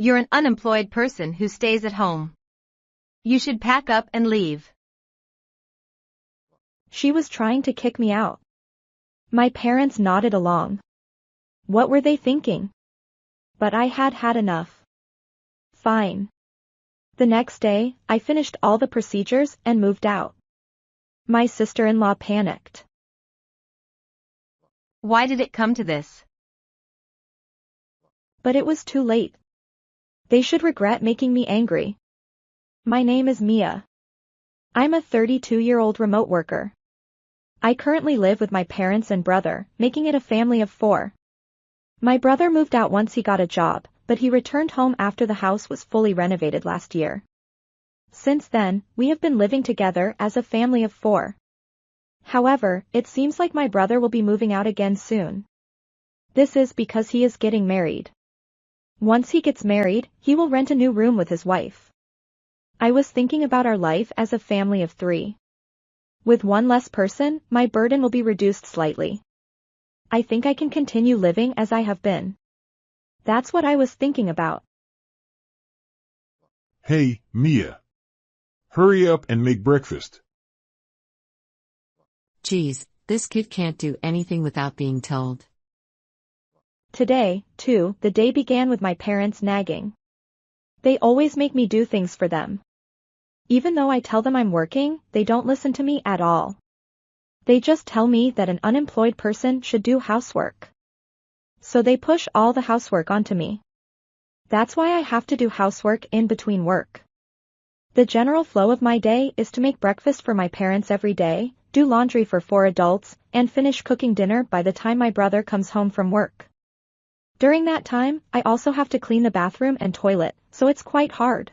You're an unemployed person who stays at home. You should pack up and leave. She was trying to kick me out. My parents nodded along. What were they thinking? But I had had enough. Fine. The next day, I finished all the procedures and moved out. My sister-in-law panicked. Why did it come to this? But it was too late. They should regret making me angry. My name is Mia. I'm a 32-year-old remote worker. I currently live with my parents and brother, making it a family of 4. My brother moved out once he got a job, but he returned home after the house was fully renovated last year. Since then, we have been living together as a family of 4. However, it seems like my brother will be moving out again soon. This is because he is getting married. Once he gets married, he will rent a new room with his wife. I was thinking about our life as a family of 3. With one less person, my burden will be reduced slightly. I think I can continue living as I have been. That's what I was thinking about. Hey, Mia. Hurry up and make breakfast. Geez, this kid can't do anything without being told. Today, too, the day began with my parents nagging. They always make me do things for them. Even though I tell them I'm working, they don't listen to me at all. They just tell me that an unemployed person should do housework. So they push all the housework onto me. That's why I have to do housework in between work. The general flow of my day is to make breakfast for my parents every day, do laundry for 4 adults, and finish cooking dinner by the time my brother comes home from work. During that time, I also have to clean the bathroom and toilet, so it's quite hard.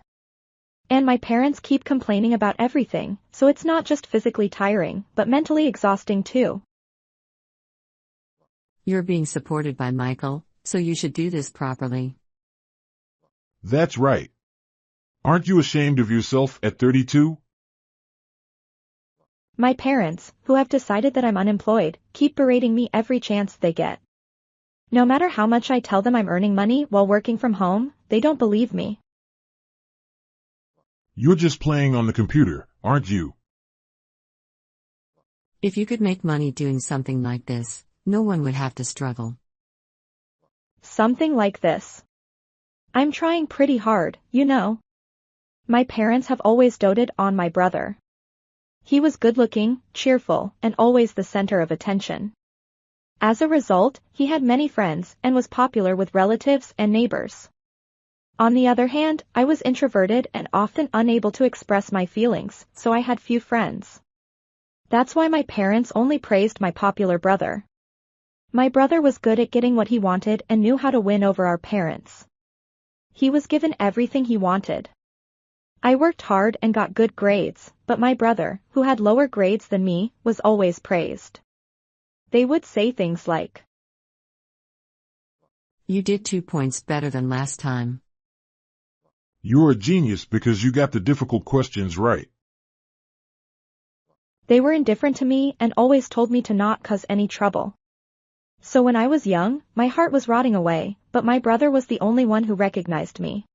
And my parents keep complaining about everything, so it's not just physically tiring, but mentally exhausting too. You're being supported by Michael, so you should do this properly. That's right. Aren't you ashamed of yourself at 32? My parents, who have decided that I'm unemployed, keep berating me every chance they get. No matter how much I tell them I'm earning money while working from home, they don't believe me. You're just playing on the computer, aren't you? If you could make money doing something like this, no one would have to struggle. Something like this. I'm trying pretty hard, you know. My parents have always doted on my brother. He was good-looking, cheerful, and always the center of attention. As a result, he had many friends and was popular with relatives and neighbors. On the other hand, I was introverted and often unable to express my feelings, so I had few friends. That's why my parents only praised my popular brother. My brother was good at getting what he wanted and knew how to win over our parents. He was given everything he wanted. I worked hard and got good grades, but my brother, who had lower grades than me, was always praised. They would say things like, You did 2 points better than last time. You're a genius because you got the difficult questions right. They were indifferent to me and always told me to not cause any trouble. So when I was young, my heart was rotting away, but my brother was the only one who recognized me.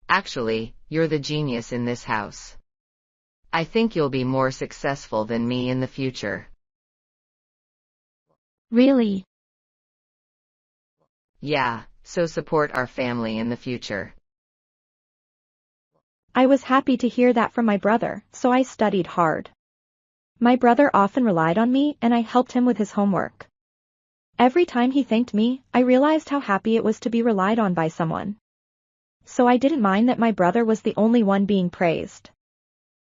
Actually, you're the genius in this house. I think you'll be more successful than me in the future. Really? Yeah, so support our family in the future. I was happy to hear that from my brother, so I studied hard. My brother often relied on me and I helped him with his homework. Every time he thanked me, I realized how happy it was to be relied on by someone. So I didn't mind that my brother was the only one being praised.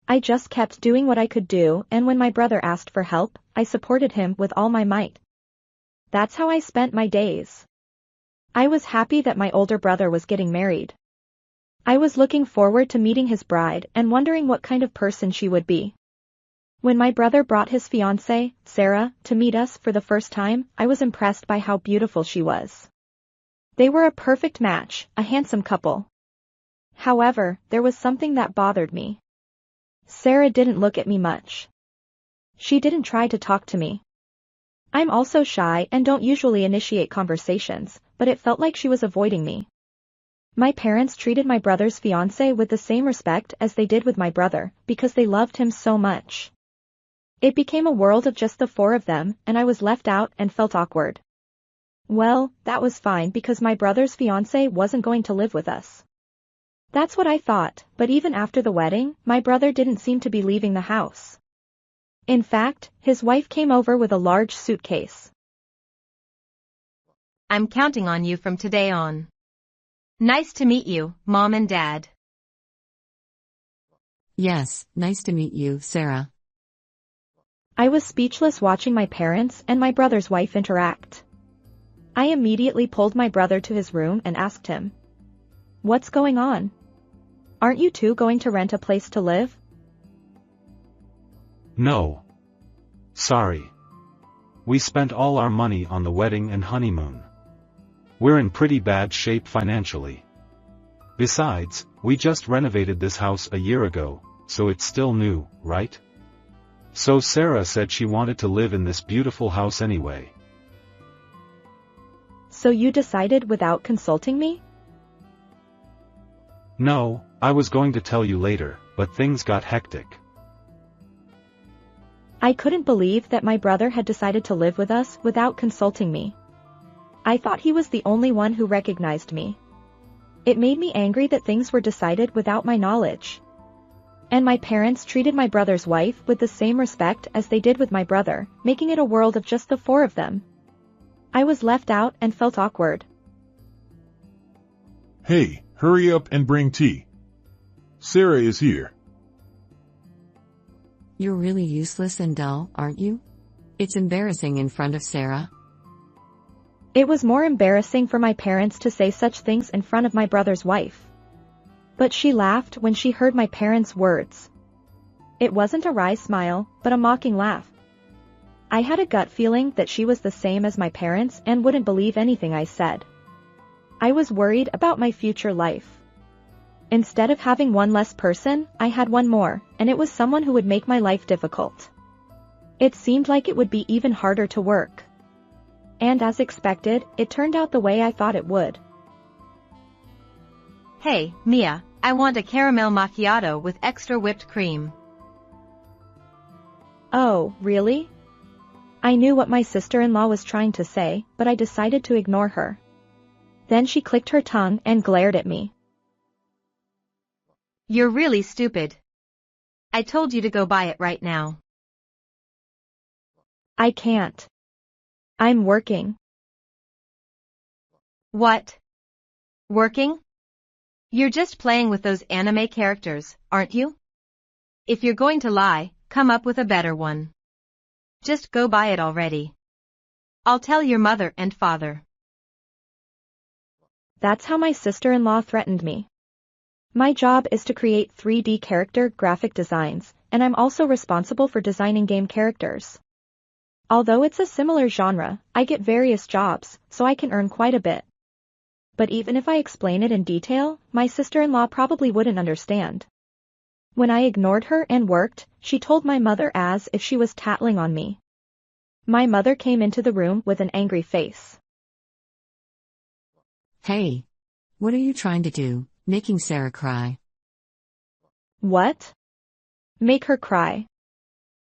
I just kept doing what I could do, and when my brother asked for help, I supported him with all my might. That's how I spent my days. I was happy that my older brother was getting married. I was looking forward to meeting his bride and wondering what kind of person she would be. When my brother brought his fiancée, Sarah, to meet us for the first time, I was impressed by how beautiful she was. They were a perfect match, a handsome couple. However, there was something that bothered me. Sarah didn't look at me much. She didn't try to talk to me. I'm also shy and don't usually initiate conversations, but it felt like she was avoiding me. My parents treated my brother's fiancé with the same respect as they did with my brother, because they loved him so much. It became a world of just the four of them, and I was left out and felt awkward. Well, that was fine because my brother's fiancé wasn't going to live with us. That's what I thought, but even after the wedding, my brother didn't seem to be leaving the house. In fact, his wife came over with a large suitcase. I'm counting on you from today on. Nice to meet you, Mom and Dad. Yes, nice to meet you, Sarah. I was speechless watching my parents and my brother's wife interact. I immediately pulled my brother to his room and asked him, "What's going on? Aren't you two going to rent a place to live?" No. Sorry. We spent all our money on the wedding and honeymoon. We're in pretty bad shape financially. Besides, we just renovated this house a year ago, so it's still new, right? So Sarah said she wanted to live in this beautiful house anyway. So you decided without consulting me? No, I was going to tell you later, but things got hectic. I couldn't believe that my brother had decided to live with us without consulting me. I thought he was the only one who recognized me. It made me angry that things were decided without my knowledge. And my parents treated my brother's wife with the same respect as they did with my brother, making it a world of just the four of them. I was left out and felt awkward. Hey, hurry up and bring tea. Sarah is here. You're really useless and dull, aren't you? It's embarrassing in front of Sarah. It was more embarrassing for my parents to say such things in front of my brother's wife. But she laughed when she heard my parents' words. It wasn't a wry smile, but a mocking laugh. I had a gut feeling that she was the same as my parents and wouldn't believe anything I said. I was worried about my future life. Instead of having one less person, I had one more, and it was someone who would make my life difficult. It seemed like it would be even harder to work. And as expected, it turned out the way I thought it would. Hey, Mia, I want a caramel macchiato with extra whipped cream. Oh, really? I knew what my sister-in-law was trying to say, but I decided to ignore her. Then she clicked her tongue and glared at me. You're really stupid. I told you to go buy it right now. I can't. I'm working. What? Working? You're just playing with those anime characters, aren't you? If you're going to lie, come up with a better one. Just go buy it already. I'll tell your mother and father. That's how my sister-in-law threatened me. My job is to create 3D character graphic designs, and I'm also responsible for designing game characters. Although it's a similar genre, I get various jobs, so I can earn quite a bit. But even if I explain it in detail, my sister-in-law probably wouldn't understand. When I ignored her and worked, she told my mother as if she was tattling on me. My mother came into the room with an angry face. Hey. What are you trying to do, making Sarah cry? What? Make her cry.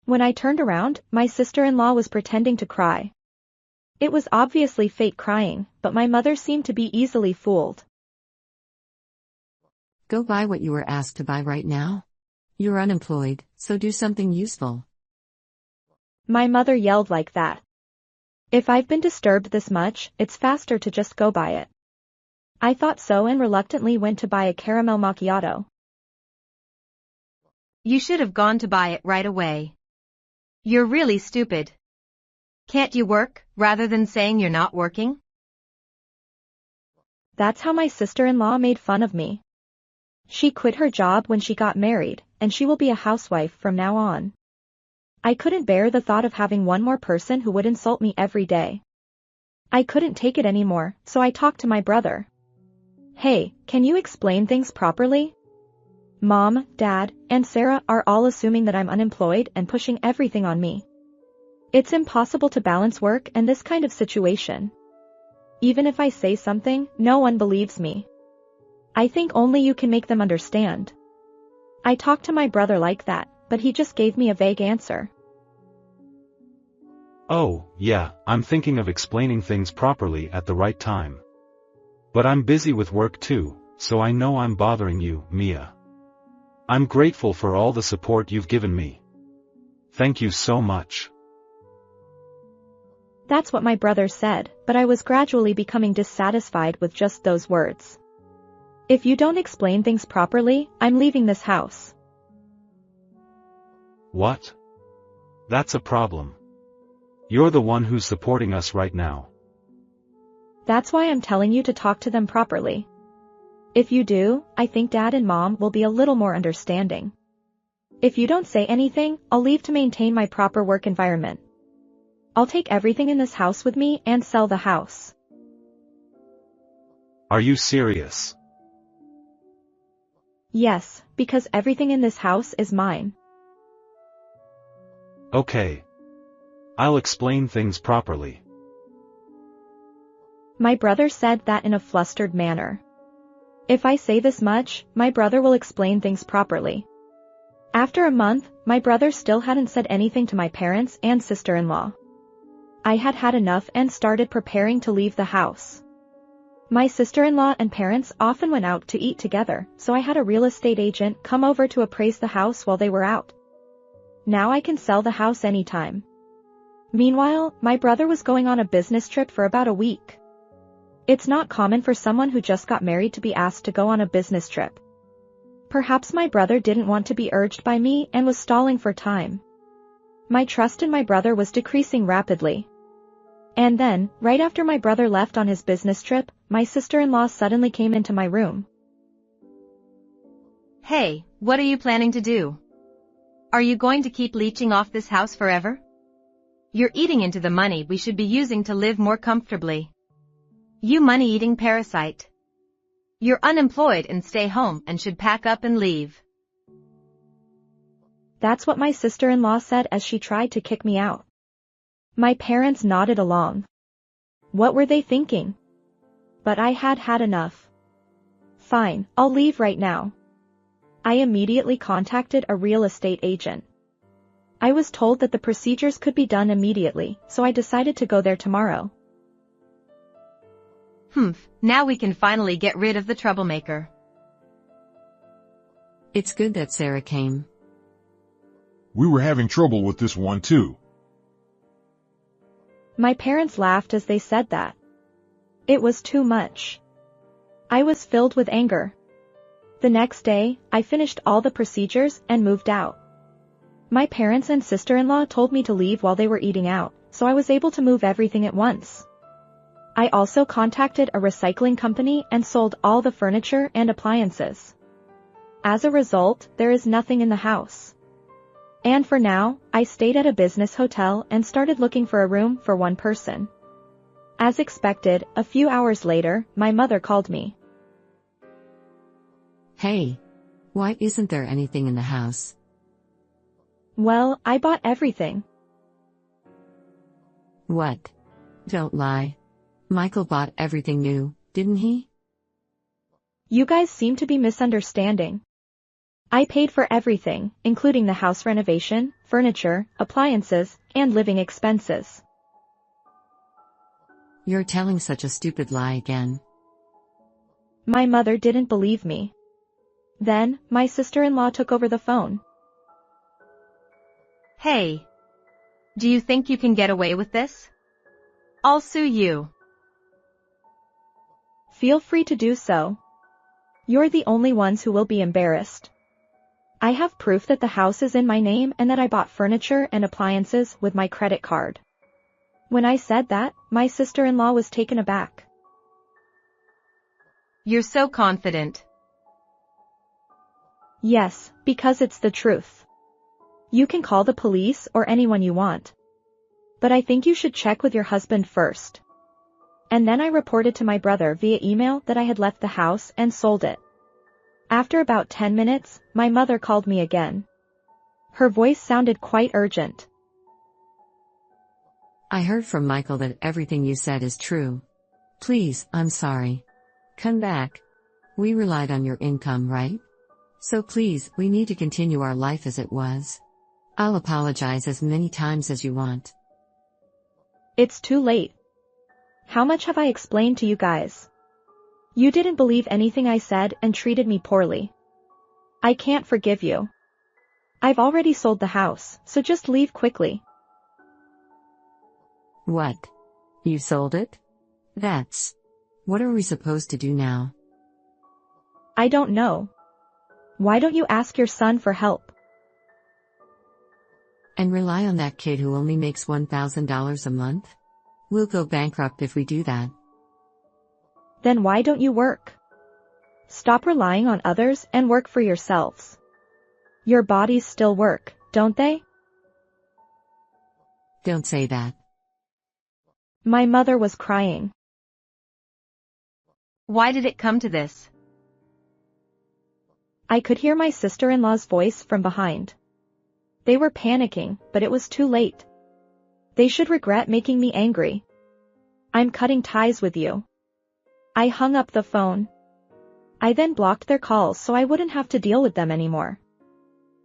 When I turned around, my sister-in-law was pretending to cry. It was obviously fake crying, but my mother seemed to be easily fooled. Go buy what you were asked to buy right now. You're unemployed, so do something useful. My mother yelled like that. If I've been disturbed this much, it's faster to just go buy it. I thought so and reluctantly went to buy a caramel macchiato. You should have gone to buy it right away. You're really stupid. Can't you work, rather than saying you're not working? That's how my sister-in-law made fun of me. She quit her job when she got married, and she will be a housewife from now on. I couldn't bear the thought of having one more person who would insult me every day. I couldn't take it anymore, so I talked to my brother. Hey, can you explain things properly? Mom, Dad, and Sarah are all assuming that I'm unemployed and pushing everything on me. It's impossible to balance work and this kind of situation. even if I say something, no one believes me. I think only you can make them understand. I talked to my brother like that, but he just gave me a vague answer. Oh, yeah, I'm thinking of explaining things properly at the right time. But I'm busy with work too, so I know I'm bothering you, Mia. I'm grateful for all the support you've given me. Thank you so much. That's what my brother said, but I was gradually becoming dissatisfied with just those words. If you don't explain things properly, I'm leaving this house. What? That's a problem. You're the one who's supporting us right now. That's why I'm telling you to talk to them properly. If you do, I think Dad and Mom will be a little more understanding. If you don't say anything, I'll leave to maintain my proper work environment. I'll take everything in this house with me and sell the house. Are you serious? Yes, because everything in this house is mine. Okay. I'll explain things properly. My brother said that in a flustered manner. If I say this much, my brother will explain things properly. After a month, my brother still hadn't said anything to my parents and sister-in-law. I had had enough and started preparing to leave the house. My sister-in-law and parents often went out to eat together, so I had a real estate agent come over to appraise the house while they were out. Now I can sell the house anytime. Meanwhile, my brother was going on a business trip for about a week. It's not common for someone who just got married to be asked to go on a business trip. Perhaps my brother didn't want to be urged by me and was stalling for time. My trust in my brother was decreasing rapidly. And then, right after my brother left on his business trip, my sister-in-law suddenly came into my room. Hey, what are you planning to do? Are you going to keep leeching off this house forever? You're eating into the money we should be using to live more comfortably. You money-eating parasite. You're unemployed and stay home and should pack up and leave. That's what my sister-in-law said as she tried to kick me out. My parents nodded along. What were they thinking? But I had had enough. Fine, I'll leave right now. I immediately contacted a real estate agent. I was told that the procedures could be done immediately, so I decided to go there tomorrow. Now we can finally get rid of the troublemaker. It's good that Sarah came. We were having trouble with this one too. My parents laughed as they said that. It was too much. I was filled with anger. The next day, I finished all the procedures and moved out. My parents and sister-in-law told me to leave while they were eating out, so I was able to move everything at once. I also contacted a recycling company and sold all the furniture and appliances. As a result, there is nothing in the house. And for now, I stayed at a business hotel and started looking for a room for one person. As expected, a few hours later, my mother called me. Hey. Why isn't there anything in the house? Well, I bought everything. What? Don't lie. Michael bought everything new, didn't he? You guys seem to be misunderstanding. I paid for everything, including the house renovation, furniture, appliances, and living expenses. You're telling such a stupid lie again. My mother didn't believe me. Then, my sister-in-law took over the phone. Hey. Do you think you can get away with this? I'll sue you. Feel free to do so. You're the only ones who will be embarrassed. I have proof that the house is in my name and that I bought furniture and appliances with my credit card. When I said that, my sister-in-law was taken aback. You're so confident. Yes, because it's the truth. You can call the police or anyone you want. But I think you should check with your husband first. And then I reported to my brother via email that I had left the house and sold it. After about 10 minutes, my mother called me again. Her voice sounded quite urgent. I heard from Michael that everything you said is true. Please, I'm sorry. Come back. We relied on your income, right? So please, we need to continue our life as it was. I'll apologize as many times as you want. It's too late. How much have I explained to you guys? You didn't believe anything I said and treated me poorly. I can't forgive you. I've already sold the house, so just leave quickly. What? You sold it? What are we supposed to do now? I don't know. Why don't you ask your son for help? And rely on that kid who only makes $1,000 a month? We'll go bankrupt if we do that. Then why don't you work? Stop relying on others and work for yourselves. Your bodies still work, don't they? Don't say that. My mother was crying. Why did it come to this? I could hear my sister-in-law's voice from behind. They were panicking, but it was too late. They should regret making me angry. I'm cutting ties with you. I hung up the phone. I then blocked their calls so I wouldn't have to deal with them anymore.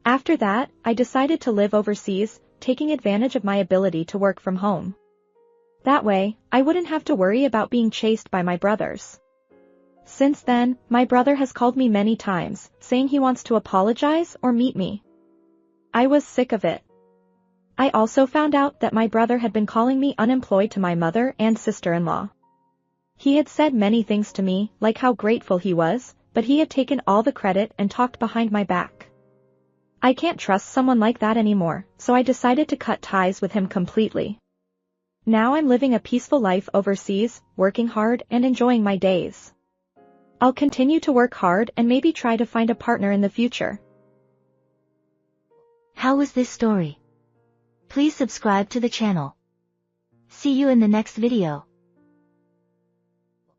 After that, I decided to live overseas, taking advantage of my ability to work from home. That way, I wouldn't have to worry about being chased by my brothers. Since then, my brother has called me many times, saying he wants to apologize or meet me. I was sick of it. I also found out that my brother had been calling me unemployed to my mother and sister-in-law. He had said many things to me, like how grateful he was, but he had taken all the credit and talked behind my back. I can't trust someone like that anymore, so I decided to cut ties with him completely. Now I'm living a peaceful life overseas, working hard and enjoying my days. I'll continue to work hard and maybe try to find a partner in the future. How was this story? Please subscribe to the channel. See you in the next video.